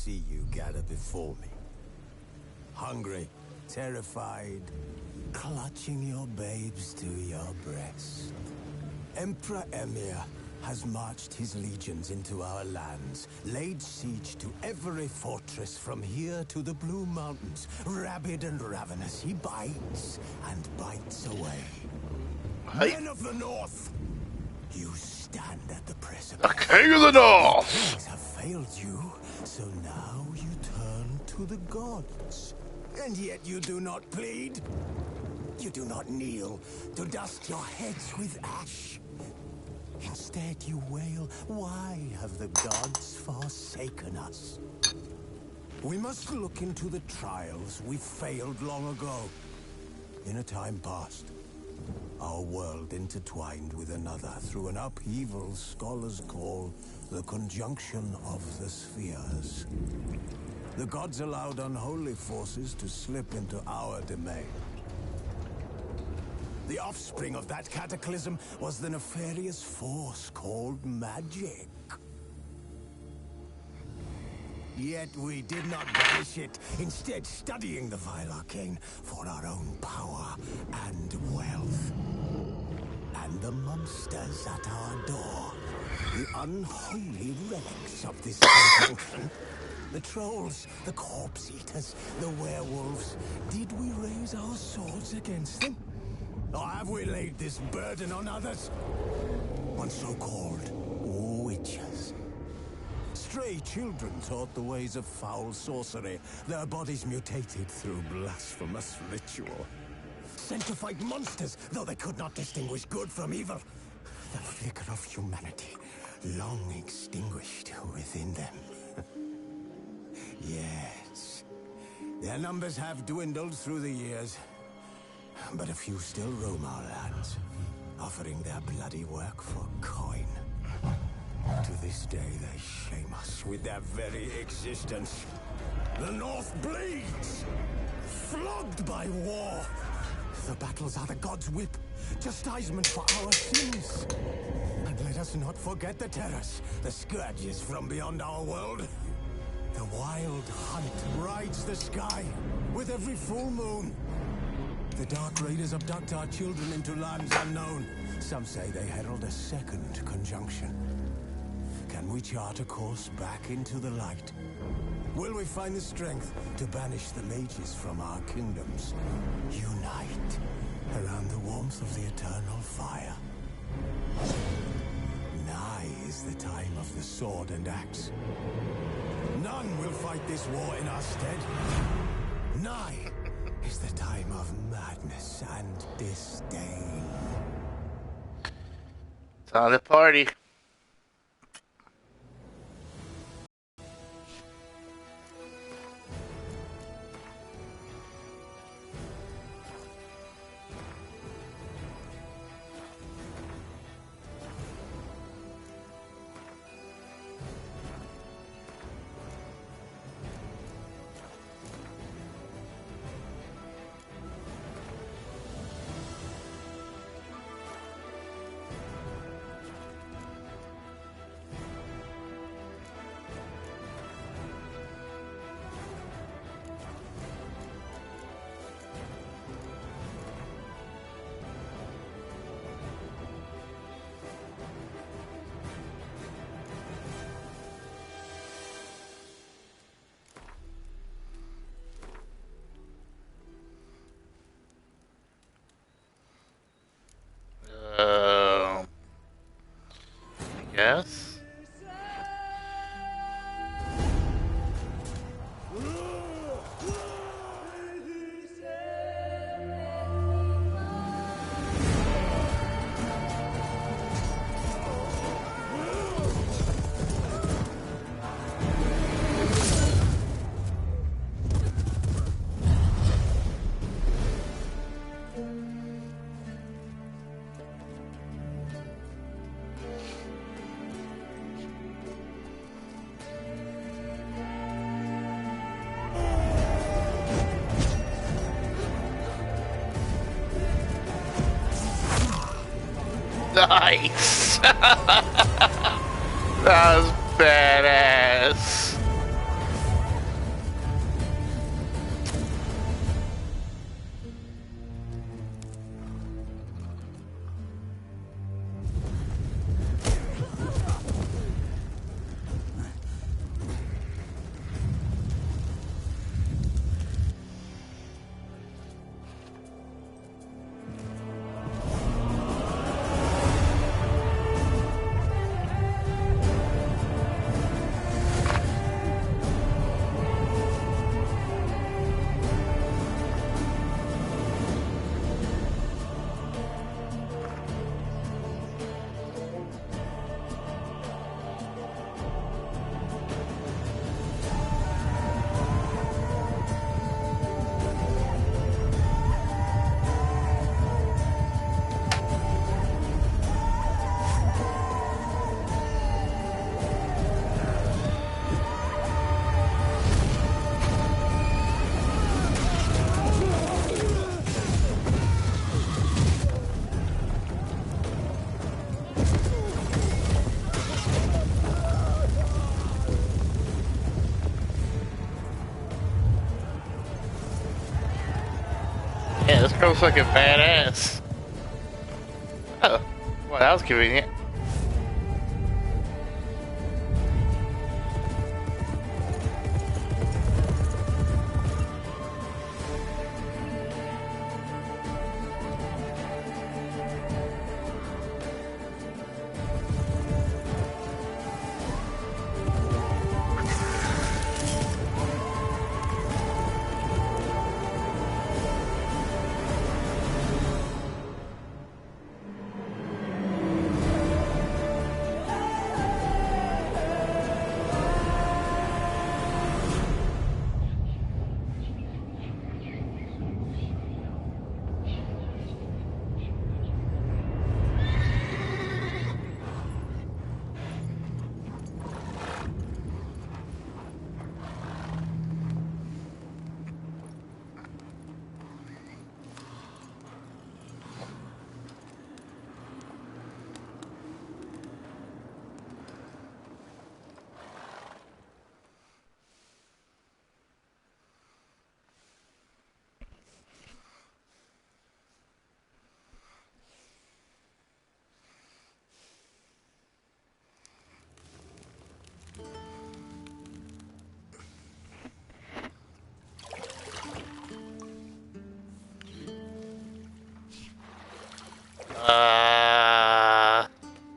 see you gather before me. Hungry, terrified, clutching your babes to your breast. Emperor Emir has marched his legions into our lands, laid siege to every fortress from here to the Blue Mountains. Rabid and ravenous, he bites and bites away. Men of the North, you stand at the precipice. The King of the North! Things have failed you, so now you turn to the gods. And yet you do not plead. You do not kneel to dust your heads with ash. Instead you wail, why have the gods forsaken us? We must look into the trials we failed long ago. In a time past, our world intertwined with another through an upheaval scholars call the conjunction of the spheres. The gods allowed unholy forces to slip into our domain. The offspring of that cataclysm was the nefarious force called magic. Yet we did not banish it, instead studying the vile arcane for our own power and wealth. And the monsters at our door, the unholy relics of this conjunction. The trolls, the corpse eaters, the werewolves. Did we raise our swords against them? Or have we laid this burden on others? On so-called witches. Stray children taught the ways of foul sorcery, their bodies mutated through blasphemous ritual. Sanctified monsters, though they could not distinguish good from evil. The flicker of humanity, long extinguished within them. Yes, their numbers have dwindled through the years, but a few still roam our lands, offering their bloody work for coin. To this day, they shame us with their very existence. The North bleeds, flogged by war. The battles are the gods' whip, chastisement for our sins. And let us not forget the terrors, the scourges from beyond our world. The wild hunt rides the sky with every full moon. The Dark Raiders abduct our children into lands unknown. Some say they herald a second conjunction. Can we chart a course back into the light? Will we find the strength to banish the mages from our kingdoms? Unite around the warmth of the eternal fire. Nigh is the time of the sword and axe. None will fight this war in our stead. Nigh is the time of madness and disdain. Time to party. Yes. Nice! That was badass. Yeah, this girl's fucking badass. Oh, well, that was convenient.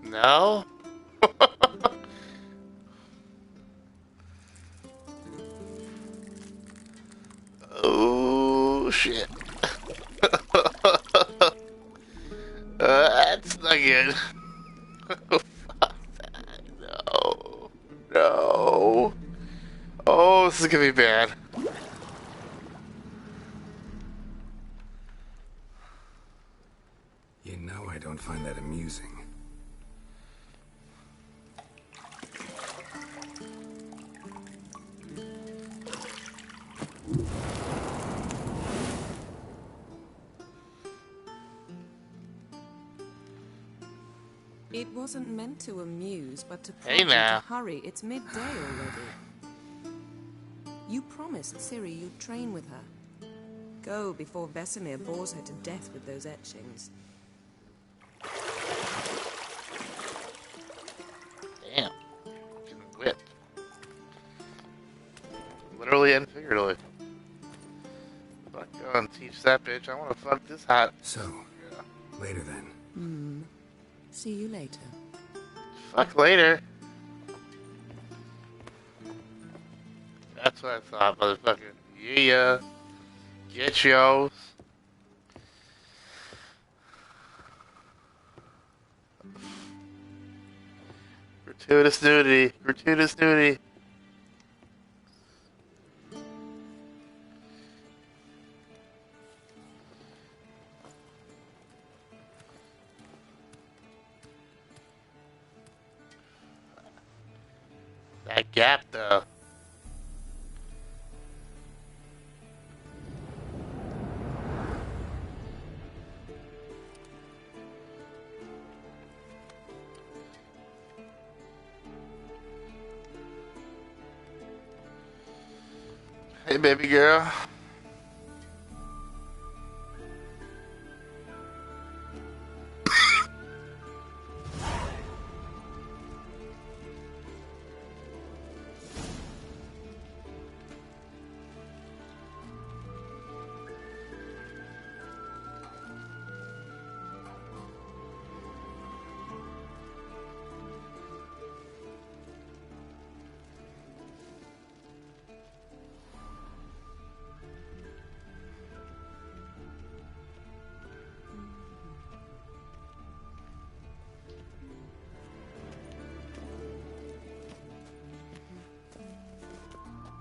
No? Oh, shit. That's not good. Fuck that. No. No. Oh, this is gonna be bad. You know I don't find that amusing. It wasn't meant to amuse, but to prompt Hey, you now. to hurry. It's midday already. You promised Ciri you'd train with her. Go before Vesemir bores her to death with those etchings. Damn. Getting whipped. Literally and figuratively. Fuck, go and teach that bitch. I wanna fuck this hot. So, Yeah. later then. See you later. Fuck later. That's what I thought, motherfucker. Yeah. Get yours. Gratuitous nudity. Gratuitous nudity. That gap, though. Hey, baby girl.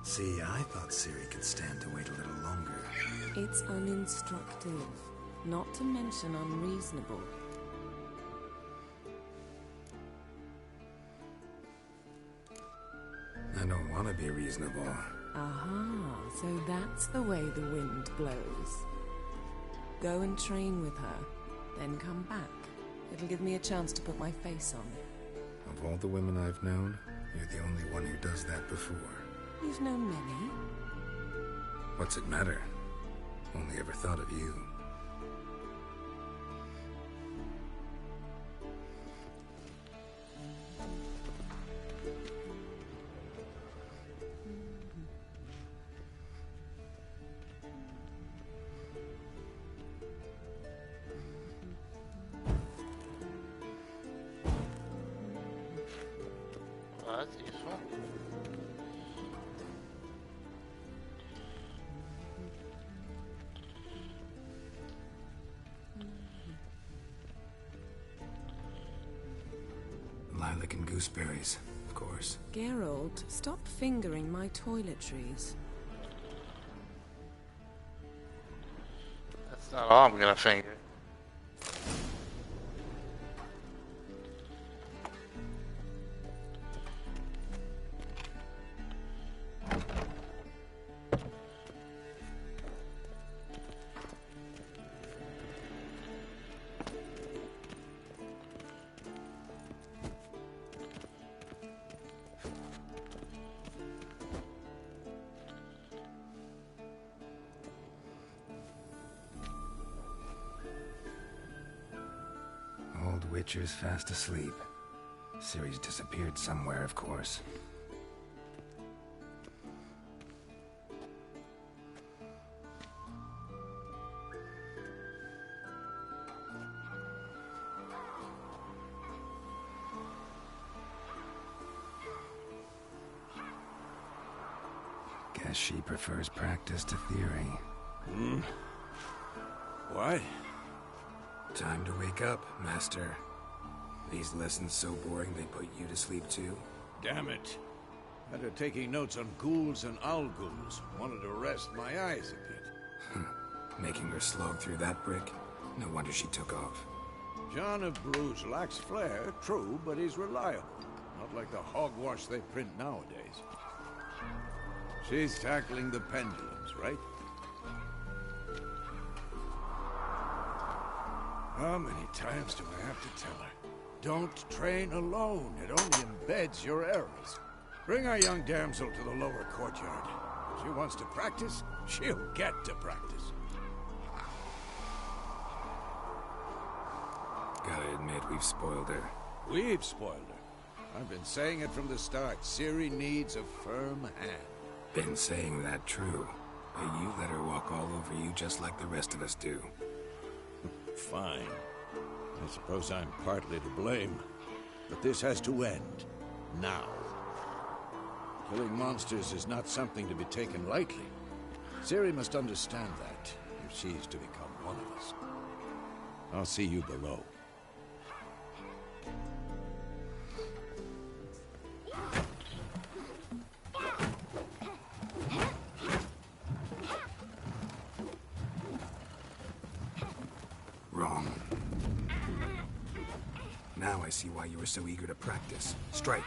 See, I thought Ciri could stand to wait a little longer. It's uninstructive, not to mention unreasonable. I don't want to be reasonable. Aha, so that's the way the wind blows. Go and train with her, then come back. It'll give me a chance to put my face on. Of all the women I've known, you're the only one who does that before. You've known many. What's it matter? Only ever thought of you. useful. Lilac and gooseberries, of course. Geralt, stop fingering my toiletries. That's not all I'm gonna finger. Old Witcher's fast asleep. Ciri's disappeared somewhere, of course. Guess she prefers practice to theory. What? Time to wake up, Master. These lessons so boring they put you to sleep too? Damn it. Had her taking notes on ghouls and owl ghouls. Wanted to rest my eyes a bit. Making her slog through that brick? No wonder she took off. John of Bruges lacks flair, true, but he's reliable. Not like the hogwash they print nowadays. She's tackling the pendulums, right? How many times do I have to tell her? Don't train alone. It only embeds your errors. Bring our young damsel to the lower courtyard. If she wants to practice, she'll get to practice. Gotta admit, we've spoiled her. We've spoiled her. I've been saying it from the start. Ciri needs a firm hand. Been saying that true. But you let her walk all over you just like the rest of us do. Fine. I suppose I'm partly to blame. But this has to end. Now. Killing monsters is not something to be taken lightly. Ciri must understand that, if she's to become one of us. I'll see you below. Wrong. Now I see why you were so eager to practice. Strike.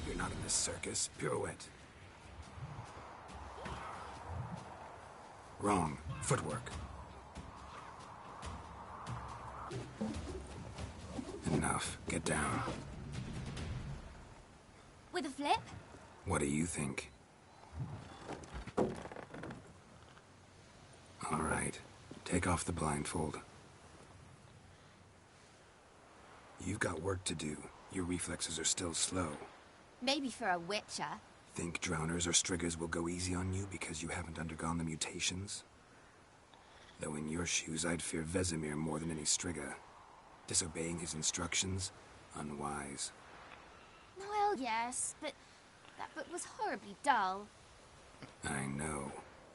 You're not in this circus. Pirouette. Wrong. Footwork. Enough. Get down. With a flip? What do you think? All right. Take off the blindfold. You've got work to do. Your reflexes are still slow. Maybe for a witcher. Think drowners or striggers will go easy on you because you haven't undergone the mutations? Though in your shoes, I'd fear Vesemir more than any strigger. Disobeying his instructions? Unwise. Well, yes, but that book was horribly dull. I know.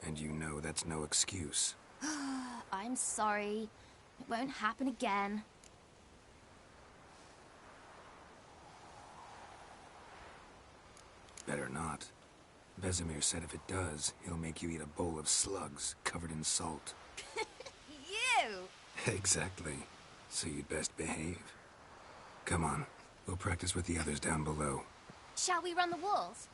And you know that's no excuse. I'm sorry. It won't happen again. Better not. Vesemir said if it does, he'll make you eat a bowl of slugs covered in salt. You! Exactly. So you'd best behave. Come on. We'll practice with the others down below. Shall we run the walls?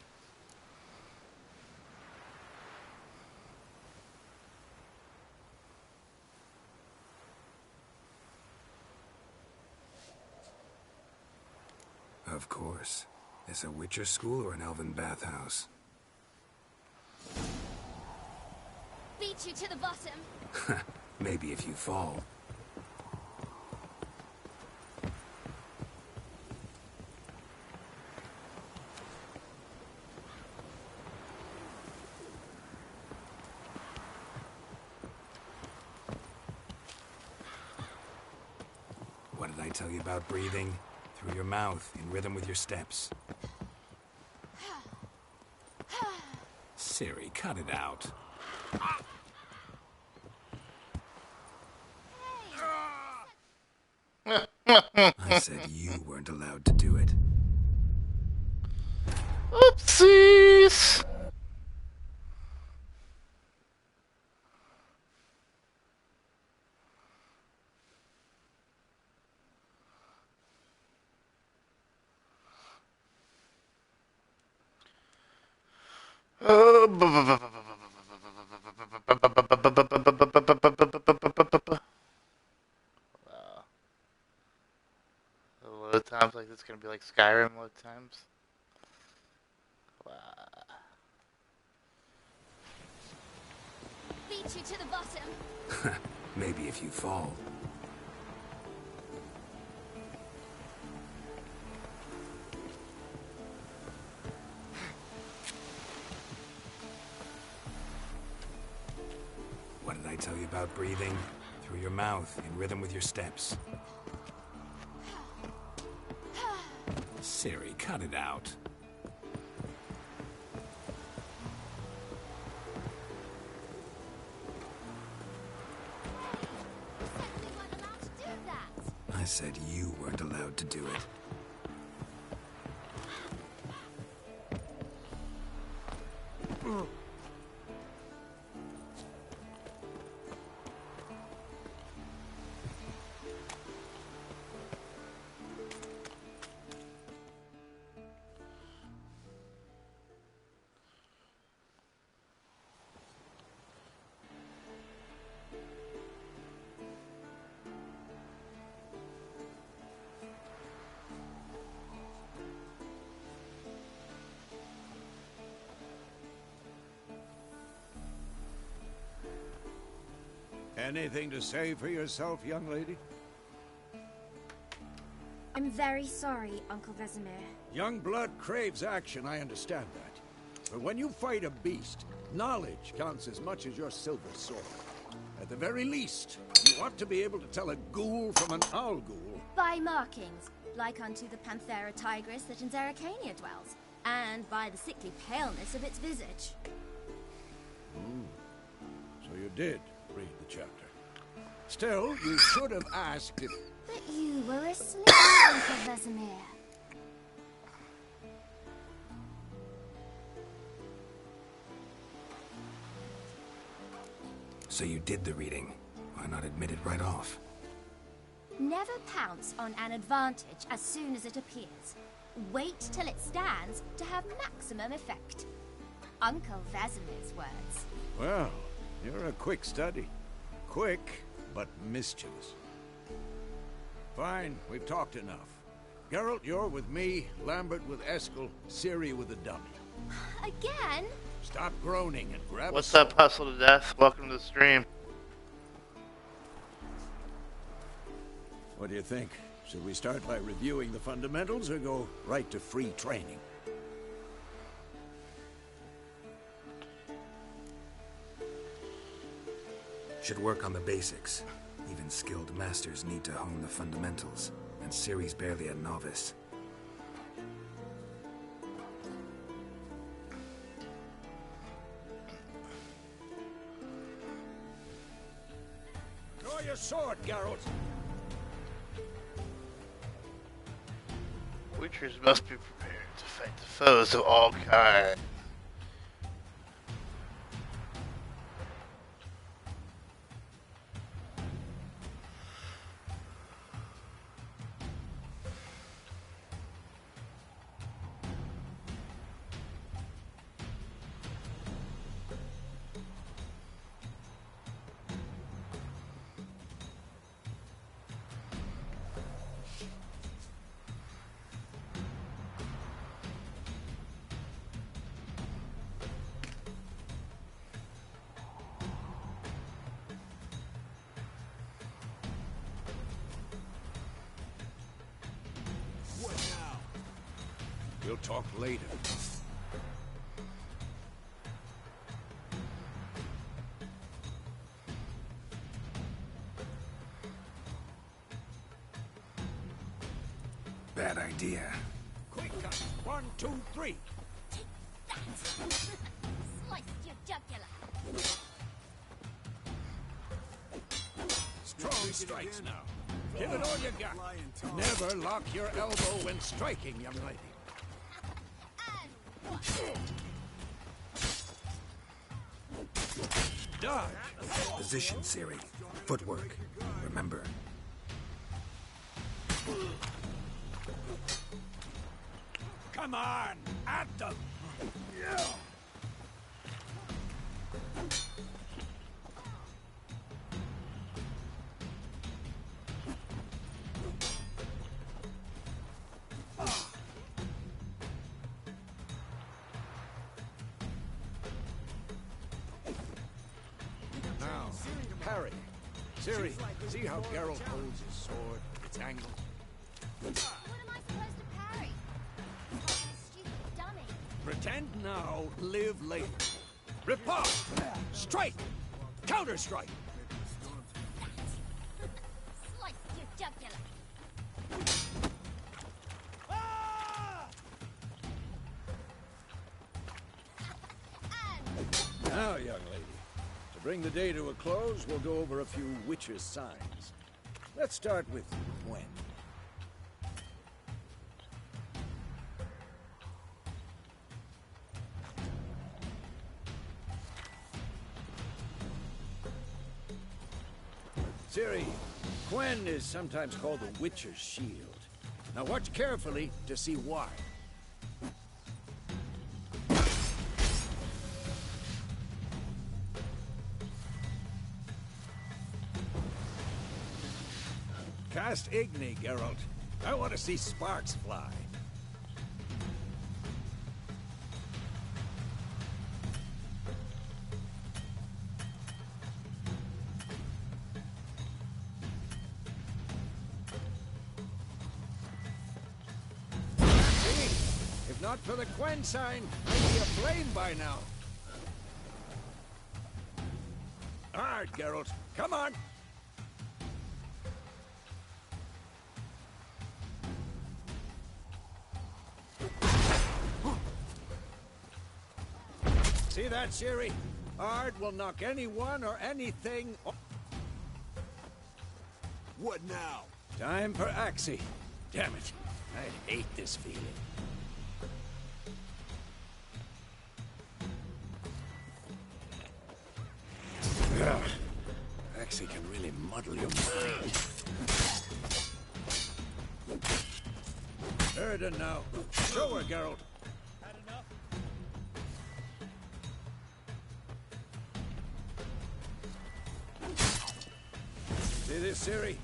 Of course. Is a Witcher school or an elven bathhouse? Beat you to the bottom. Maybe if you fall. tell you about breathing? Through your mouth, in rhythm with your steps. Ciri, cut it out. I said you weren't allowed to do it. Oopsies! Wow. Load times like this is gonna be like Skyrim load times. Wow. Beat you to the bottom. Maybe if you fall. What did I tell you about breathing? Through your mouth, in rhythm with your steps. Ciri, cut it out. We weren't allowed to do that. I said you weren't allowed to do it. Anything to say for yourself, young lady? I'm very sorry, Uncle Vesemir. Young blood craves action, I understand that. But when you fight a beast, knowledge counts as much as your silver sword. At the very least, you ought to be able to tell a ghoul from an owl ghoul. By markings, like unto the Panthera tigris that in Zerrikania dwells, and by the sickly paleness of its visage. So you did read the chapter. Still, you should have asked if... But you were asleep, Uncle Vesemir. So you did the reading. Why not admit it right off? Never pounce on an advantage as soon as it appears. Wait till it stands to have maximum effect. Uncle Vesemir's words. Well, you're a quick study. Quick, but mischievous. Fine, we've talked enough. Geralt, you're with me, Lambert with Eskel, Ciri with the dummy. Again? Stop groaning and grab What's a up, Hustle to Death? Welcome to the stream. What do you think? Should we start by reviewing the fundamentals or go right to free training? Should work on the basics. Even skilled masters need to hone the fundamentals, and Ciri's barely a novice. Draw your sword, Geralt! Witchers must be prepared to fight the foes of all kinds. We'll talk later. idea. Quick cut. 1, 2, 3. Take that! Sliced your jugular. Strong strikes now. Give it all you got. Never lock your elbow when striking, young lady. And what? Dodge. Position, Ciri. Footwork. Remember. Come on, at them. Yeah. Now, parry. Ciri, see how Geralt holds his sword, its angle? What am I supposed to parry? Like a stupid dummy. Pretend now, live later. Riposte! Strike! Counter-strike! Sliced your jugular. And Now, young lady, to bring the day to a close, we'll go over a few witches' signs. Let's start with Gwen. Ciri, Gwen is sometimes called the Witcher's Shield. Now watch carefully to see why. Cast Igni, Geralt. I want to see sparks fly. See? If not for the Gwen sign, I'd be aflame by now. Hard, Geralt. Come on! See that, Ciri? Ard will knock anyone or anything off. What now? Time for Axii. Damn it. I hate this feeling. Ugh. Axii can really muddle your mind. Erden now. Show her, Geralt. See this, Ciri?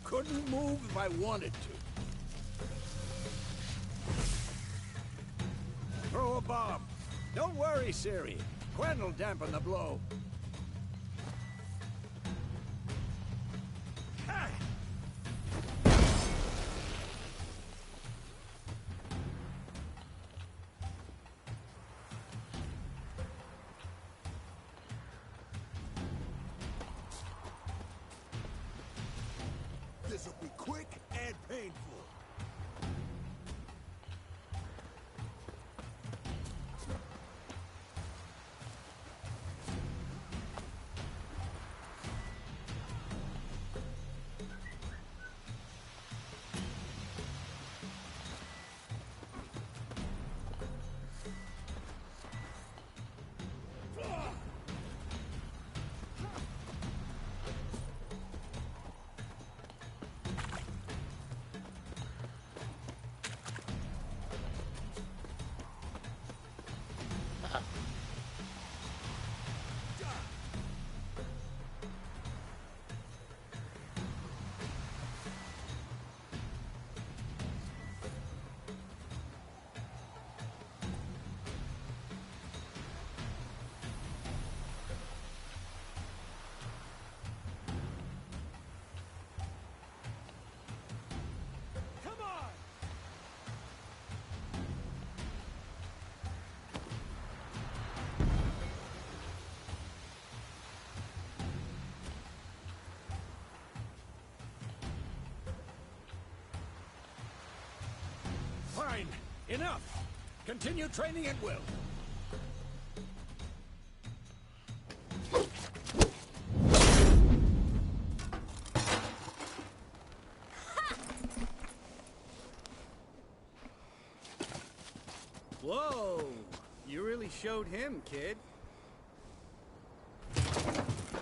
Couldn't move if I wanted to. Throw a bomb. Don't worry, Ciri. Gwen will dampen the blow. This'll be quick and painful. Enough! Continue training at will. Whoa! You really showed him, kid.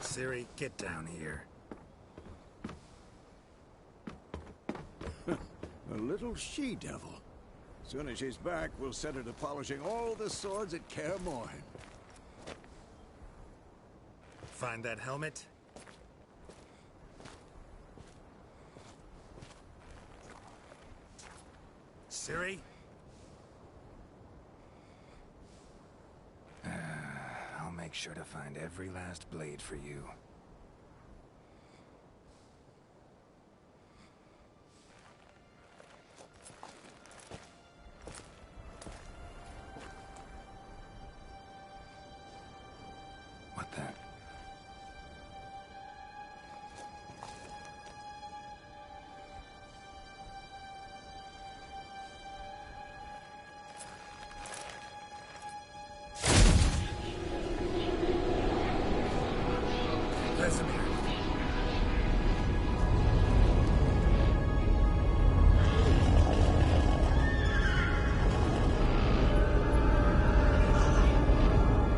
Ciri, get down here. A little she-devil. Soon as she's back, we'll set her to polishing all the swords at Kaer Morhen. Find that helmet? Ciri? I'll make sure to find every last blade for you. What the? Vesemir.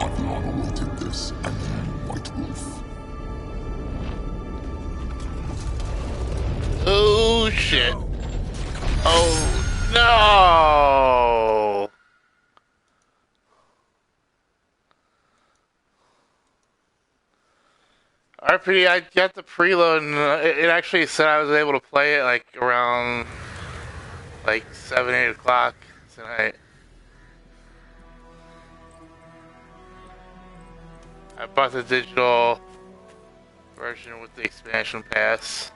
Adriana will take this, and then White Wolf. Oh shit. Oh no. RPD, I got the preload and it actually said I was able to play it like around like 7, 8 o'clock tonight. I bought the digital version with the expansion pass.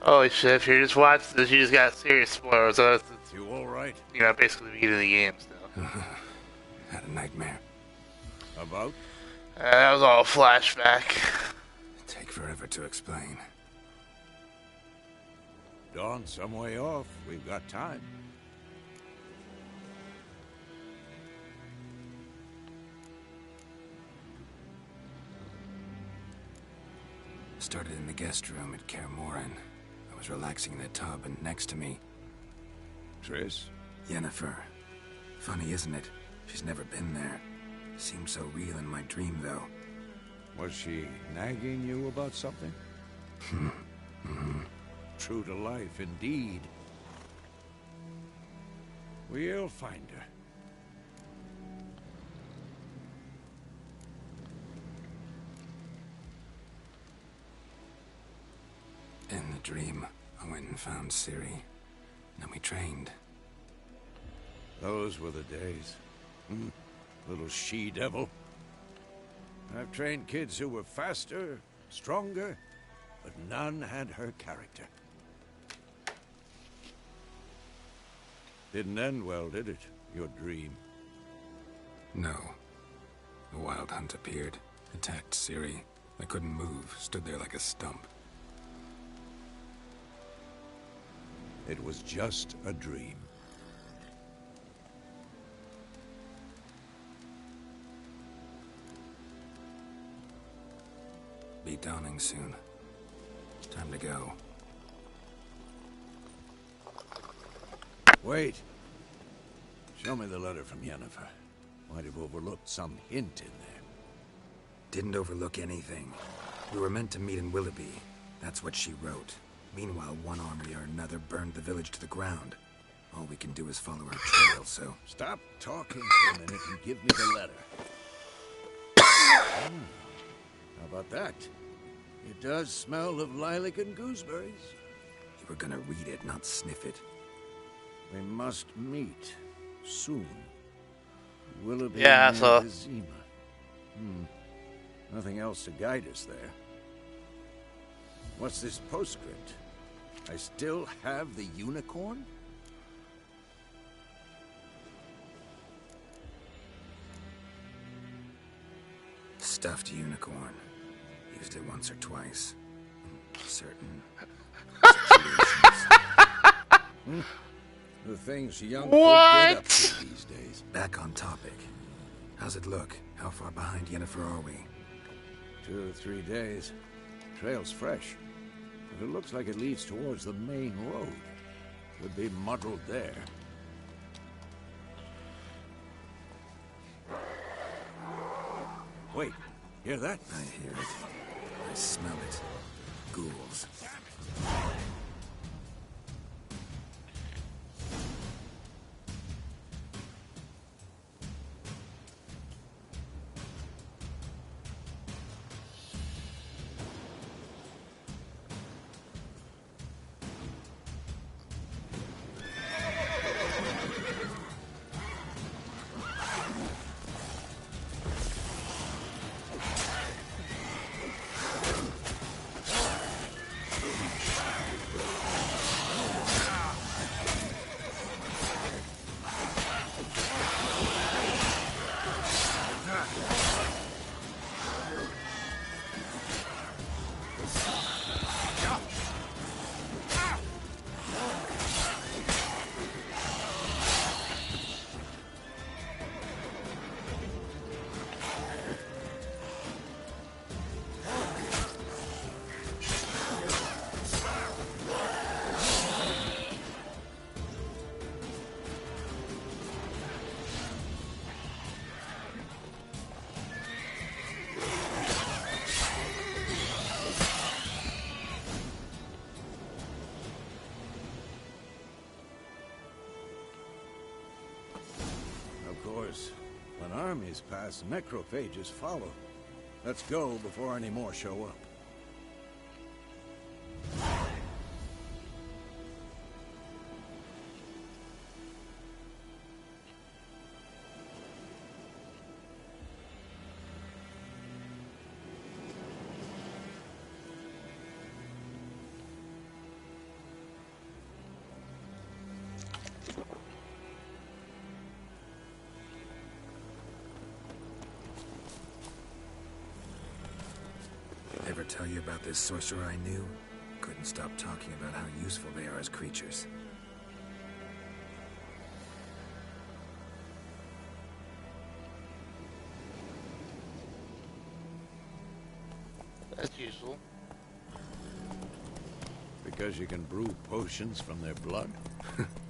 Holy shit, if you just watched this, you just got serious spoilers. So it's, You all right? you know, basically the beginning of the game still. Had a nightmare. About? That was all a flashback. Take forever to explain. Dawn's some way off. We've got time. Started in the guest room at Kaer Morhen. I was relaxing in the tub, and next to me, Triss? Yennefer. Funny, isn't it? She's never been there. Seemed so real in my dream, though. Was she nagging you about something? True to life, indeed. We'll find her. In the dream, I went and found Ciri. Then we trained. Those were the days. Little she-devil. I've trained kids who were faster, stronger, but none had her character. Didn't end well, did it? Your dream? No. The Wild Hunt appeared, attacked Ciri. I couldn't move, stood there like a stump. It was just a dream. Be dawning soon. Time to go. Wait. Show me the letter from Yennefer. Might have overlooked some hint in there. Didn't overlook anything. We were meant to meet in Willoughby. That's what she wrote. Meanwhile, one army or another burned the village to the ground. All we can do is follow her trail, so... Stop talking for a minute and give me the letter. How about that? It does smell of lilac and gooseberries. You were gonna read it, not sniff it. We must meet soon. Willoughby Yeah, near so- Vizima. Nothing else to guide us there. What's this postscript? I still have the unicorn? Stuffed unicorn. Used it once or twice. certain situations. The things young folk get up to these days. Back on topic. How's it look? How far behind Yennefer are we? 2 or 3 days. Trail's fresh. But it looks like it leads towards the main road. Could be muddled there. Wait, hear that? I hear it. I smell it. Ghouls. Of course, when armies pass, necrophages follow. Let's go before any more show up. Ever tell you about this sorcerer I knew? Couldn't stop talking about how useful they are as creatures. That's useful. Because you can brew potions from their blood?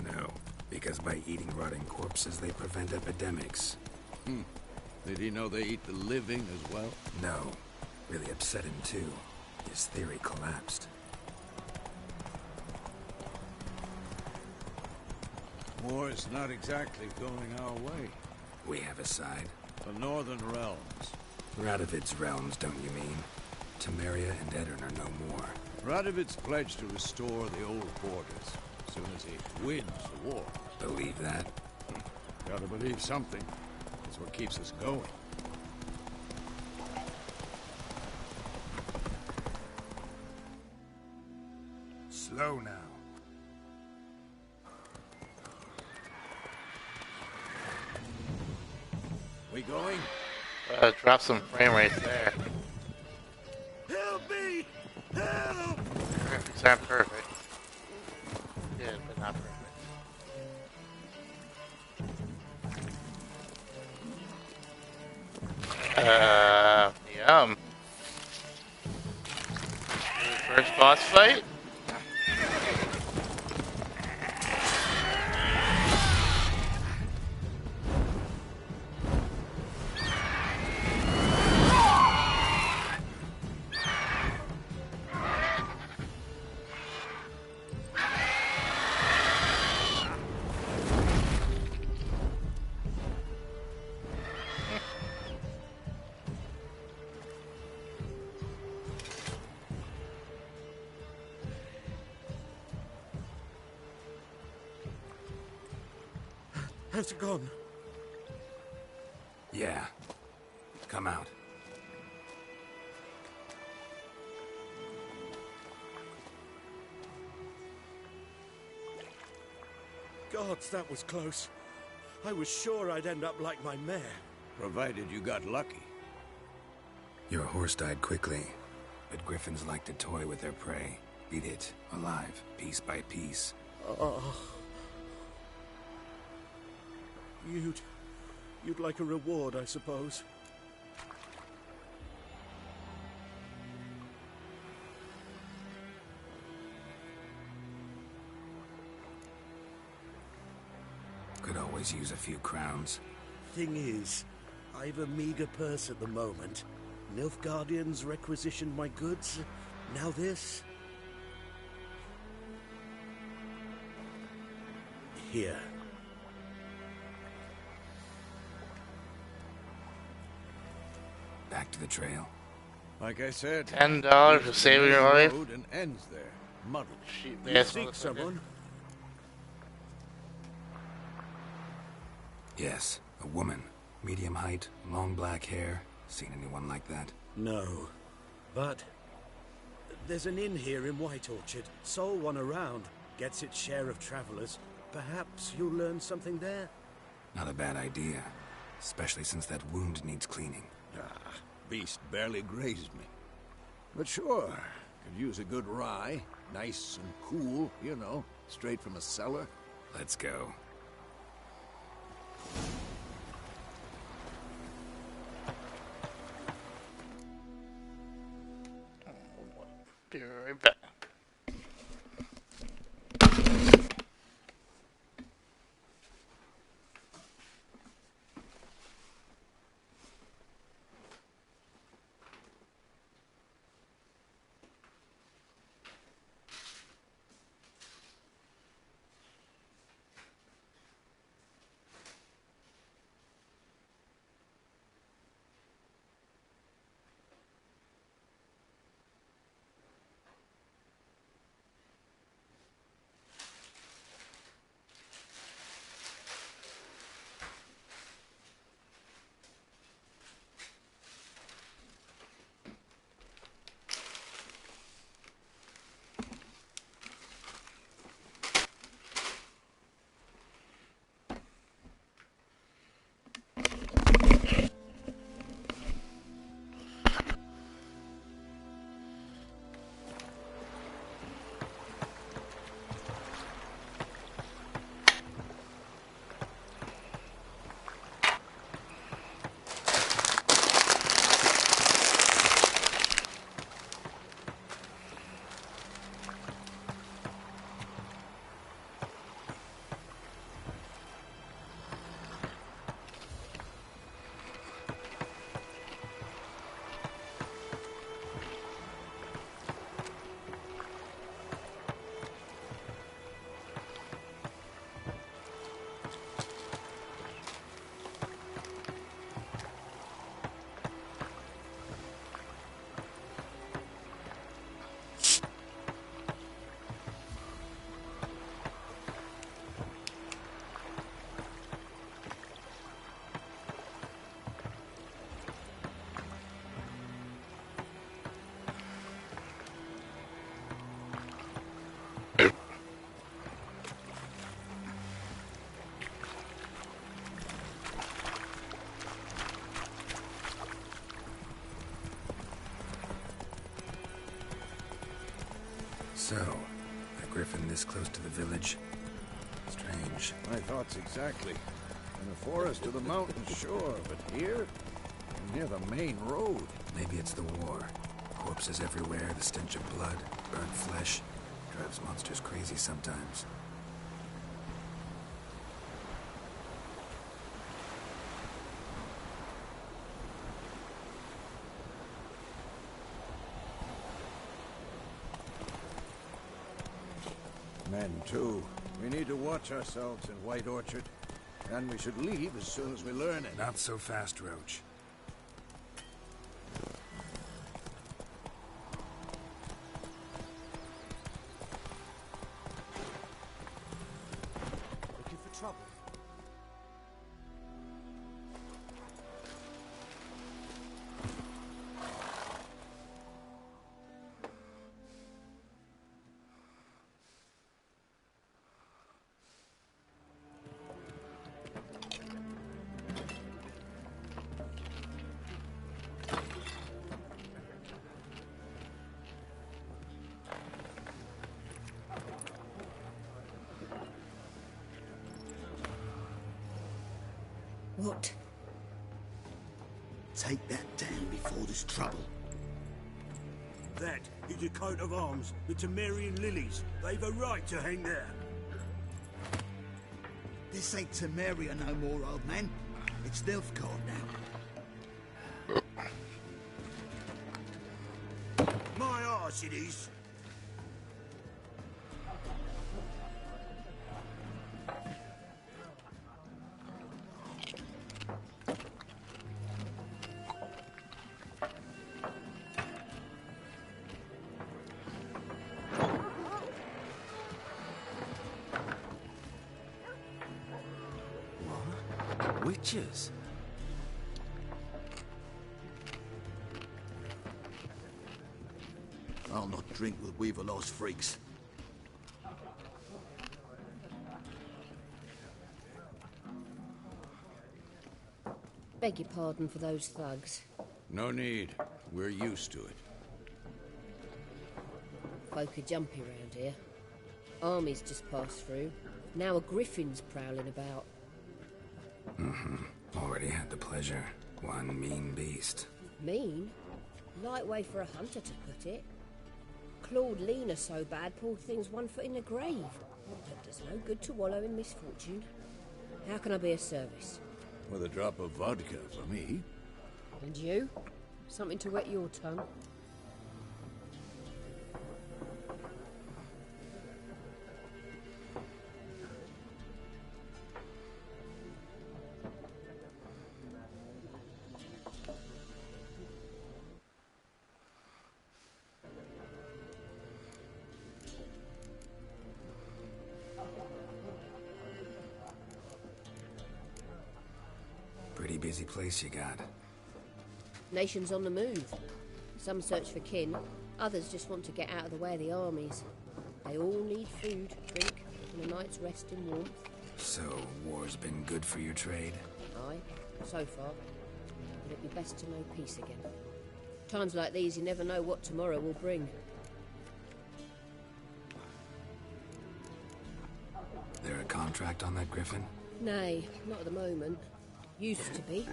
No, because by eating rotting corpses, they prevent epidemics. Did he know they eat the living as well? No. Really upset him, too. His theory collapsed. War is not exactly going our way. We have a side. The Northern Realms. Radovid's realms, don't you mean? Temeria and Edirn are no more. Radovid's pledged to restore the old borders as soon as he wins the war. Believe that? Gotta believe something. That's what keeps us going. Slow now. We going? Drop some frame rates there. Help me! Help! It's not perfect. Good, but not perfect. Yum. First boss fight? Has it gone? Yeah. Come out. Gods, that was close. I was sure I'd end up like my mare. Provided you got lucky. Your horse died quickly, but griffins like to toy with their prey. Eat it alive, piece by piece. You'd like a reward, I suppose. Could always use a few crowns. Thing is, I've a meager purse at the moment. Nilfgaardians requisitioned my goods. Now this. Here. Back to the trail. Like I said, $10 for saving your life. road and ends there. Muddled. Shoot, You yes, seek motherfucker. someone? Yes, a woman. Medium height, long black hair. Seen anyone like that? No. But there's an inn here in White Orchard. Sole one around. Gets its share of travelers. Perhaps you'll learn something there? Not a bad idea. Especially since that wound needs cleaning. Beast barely grazed me. But sure, could use a good rye. Nice and cool, you know, straight from a cellar. Let's go. Be right back. So, a griffin this close to the village? Strange. My thoughts exactly. In the forest or the mountains, sure, but here? Near the main road. Maybe it's the war. Corpses everywhere, the stench of blood, burnt flesh. Drives monsters crazy sometimes. Men, too. We need to watch ourselves in White Orchard. And we should leave as soon as we learn it. Not so fast, Roach. Looking for trouble? What? Take that down before there's trouble. That is a coat of arms, the Temerian lilies. They've a right to hang there. This ain't Temeria no more, old man. It's Nilfgaard now. My arse it is. Witches? I'll not drink with Weaverlaw's freaks. Beg your pardon for those thugs. No need. We're used to it. Folk are jumpy round here. Armies just passed through. Now a griffin's prowling about. Already had the pleasure. One mean beast. Mean? Light way for a hunter to put it. Clawed Lena so bad, poor thing's 1 foot in the grave. But there's no good to wallow in misfortune. How can I be of service? With a drop of vodka for me. And you? Something to wet your tongue? Pretty busy place you got. Nations on the move. Some search for kin, others just want to get out of the way of the armies. They all need food, drink, and a night's rest in warmth. So, war's been good for your trade? Aye, so far. But it'd be best to know peace again. Times like these, you never know what tomorrow will bring. There a contract on that griffin? Nay, not at the moment. Used to be.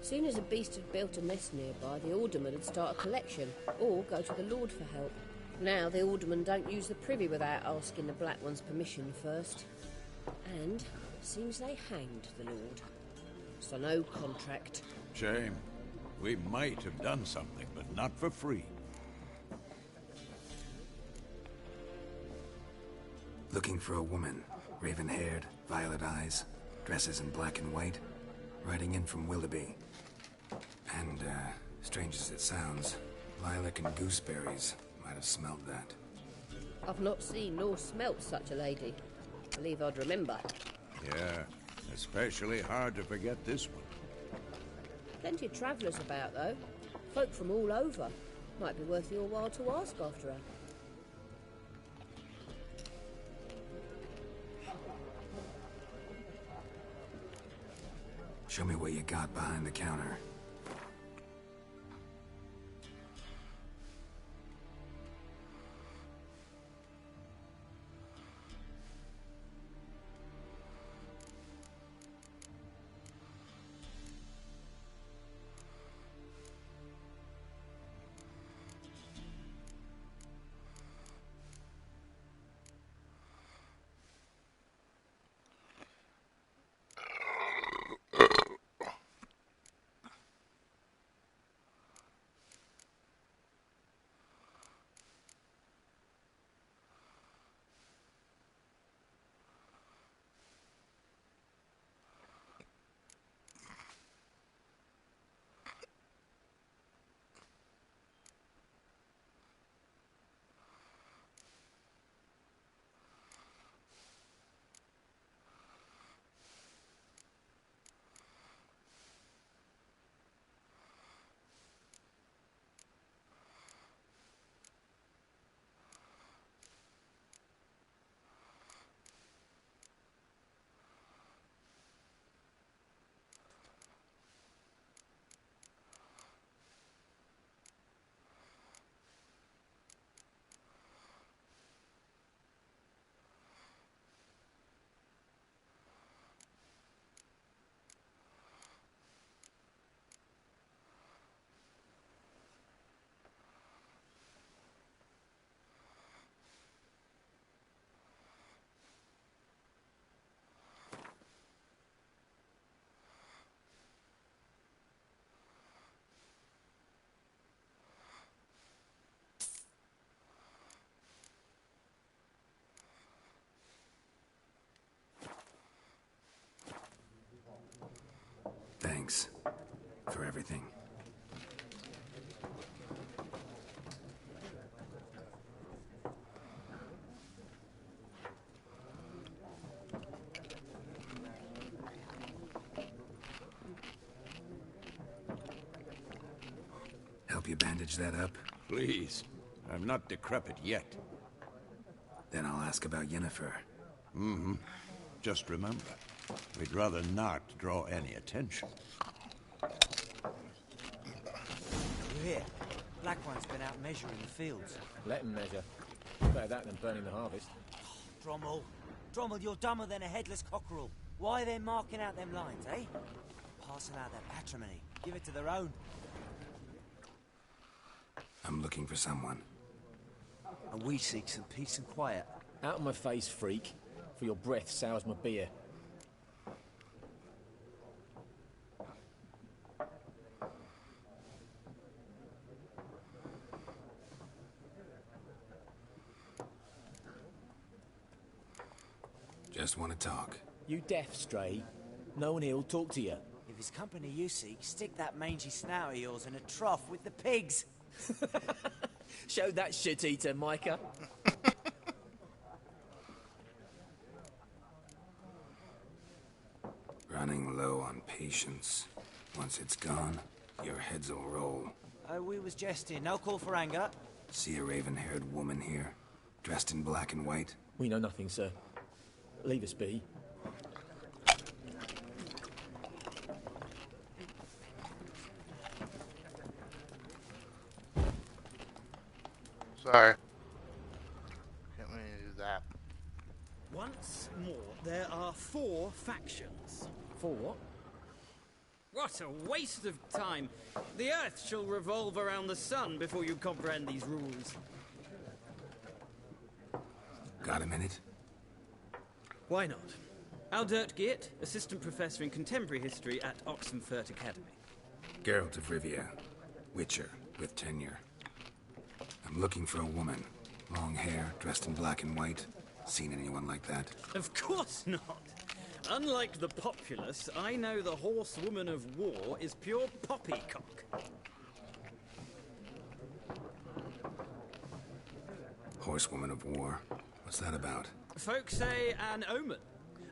Soon as a beast had built a nest nearby, the alderman would start a collection, or go to the Lord for help. Now the aldermen don't use the privy without asking the Black One's permission first. And seems they hanged the Lord. So no contract. Shame. We might have done something, but not for free. Looking for a woman. Raven-haired, violet eyes, dresses in black and white. Riding in from Willoughby. And, strange as it sounds, lilac and gooseberries might have smelled that. I've not seen nor smelt such a lady. Believe I'd remember. Yeah, especially hard to forget this one. Plenty of travellers about, though. Folk from all over. Might be worth your while to ask after her. Show me what you got behind the counter. Thanks for everything. Help you bandage that up? Please. I'm not decrepit yet. Then I'll ask about Yennefer. Mm-hmm. Just remember, we'd rather not draw any attention. We're here. Black One's been out measuring the fields. Let him measure. Better that than burning the harvest. Drommel, you're dumber than a headless cockerel. Why are they marking out them lines, eh? Passing out their patrimony. Give it to their own. I'm looking for someone. And we seek some peace and quiet. Out of my face, freak. For your breath sours my beer. Just want to talk. You deaf, Stray? No one here will talk to you. If it's company you seek, stick that mangy snout of yours in a trough with the pigs. Show that shit-eater, Micah. Running low on patience. Once it's gone, your heads will roll. Oh, we was jesting. No call for anger. See a raven-haired woman here, dressed in black and white? We know nothing, sir. Leave us be. Sorry. Can't really do that. Once more, there are 4 factions. 4 what? What a waste of time. The Earth shall revolve around the sun before you comprehend these rules. Got a minute? Why not? Aldert Geert, Assistant Professor in Contemporary History at Oxenfurt Academy. Geralt of Rivia, Witcher, with tenure. I'm looking for a woman. Long hair, dressed in black and white. Seen anyone like that? Of course not. Unlike the populace, I know the horsewoman of war is pure poppycock. Horsewoman of war? What's that about? Folk say an omen.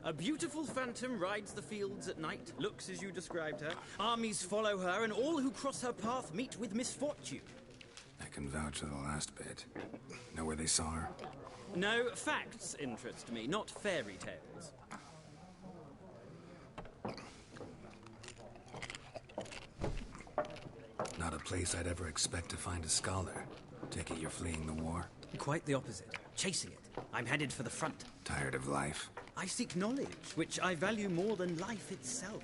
A beautiful phantom rides the fields at night, looks as you described her. Armies follow her, and all who cross her path meet with misfortune. I can vouch for the last bit. Know where they saw her? No, facts interest me, not fairy tales. Not a place I'd ever expect to find a scholar. Take it you're fleeing the war? Quite the opposite. Chasing it. I'm headed for the front. Tired of life? I seek knowledge, which I value more than life itself.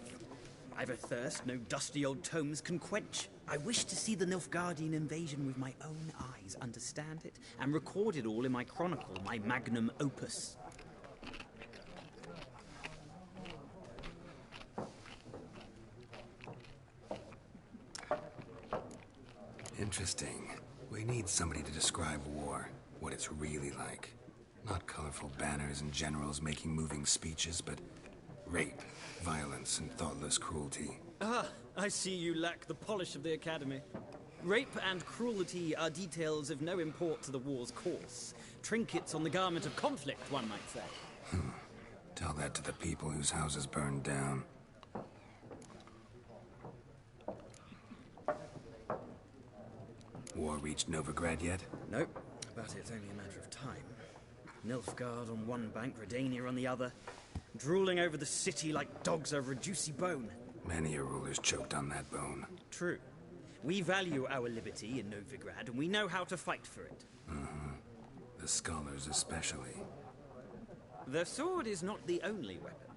I've a thirst no dusty old tomes can quench. I wish to see the Nilfgaardian invasion with my own eyes, understand it, and record it all in my chronicle, my magnum opus. Interesting. We need somebody to describe war, what it's really like. Not colorful banners and generals making moving speeches, but rape, violence, and thoughtless cruelty. Ah, I see you lack the polish of the Academy. Rape and cruelty are details of no import to the war's course. Trinkets on the garment of conflict, one might say. Tell that to the people whose houses burned down. War reached Novigrad yet? Nope, but it's only a matter of time. Nilfgaard on one bank, Redania on the other, drooling over the city like dogs over a juicy bone. Many a ruler's choked on that bone. True. We value our liberty in Novigrad, and we know how to fight for it. The scholars especially. The sword is not the only weapon.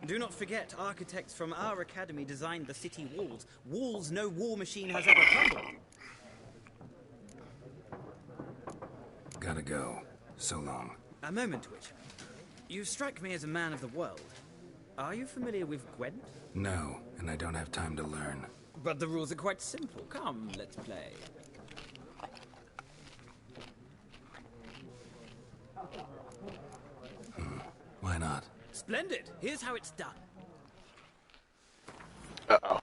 Do not forget, architects from our academy designed the city walls. Walls no war machine has ever crumbled. Gotta go. So long. A moment, Witcher. You strike me as a man of the world. Are you familiar with Gwent? No, and I don't have time to learn. But the rules are quite simple. Come, let's play. Why not? Splendid. Here's how it's done. Uh-oh.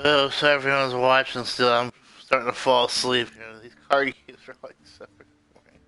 Oh, sorry if everyone's watching still. I'm starting to fall asleep here. These card games are like so boring.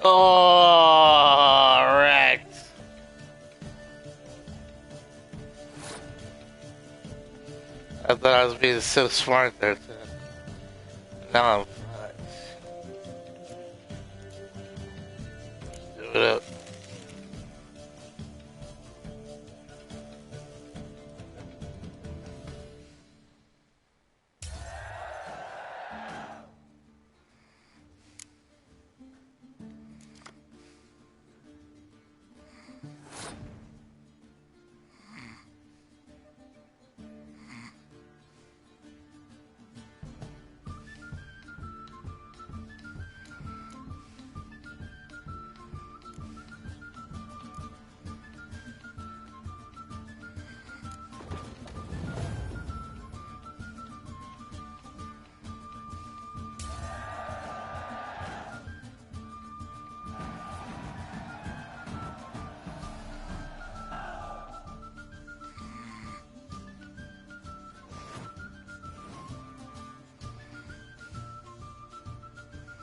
Oh, wrecked. I thought I was being so smart there. Now I'm fucked. Do it up.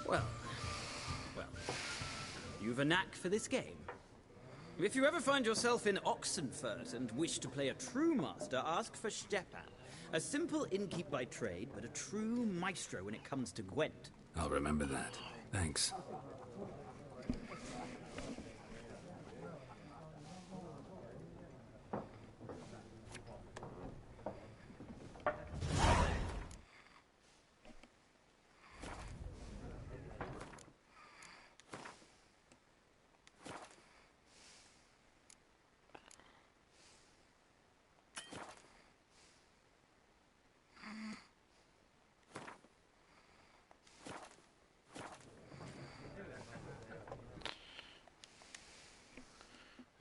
Well, you've a knack for this game. If you ever find yourself in Oxenfurt and wish to play a true master, ask for Stepan. A simple innkeep by trade, but a true maestro when it comes to Gwent. I'll remember that. Thanks.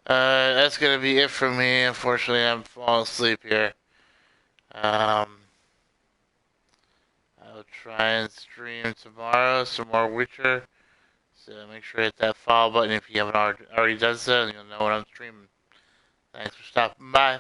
That's gonna be it for me. Unfortunately, I'm falling asleep here. I'll try and stream tomorrow some more Witcher. So make sure to hit that follow button if you haven't already done so, and you'll know when I'm streaming. Thanks for stopping by.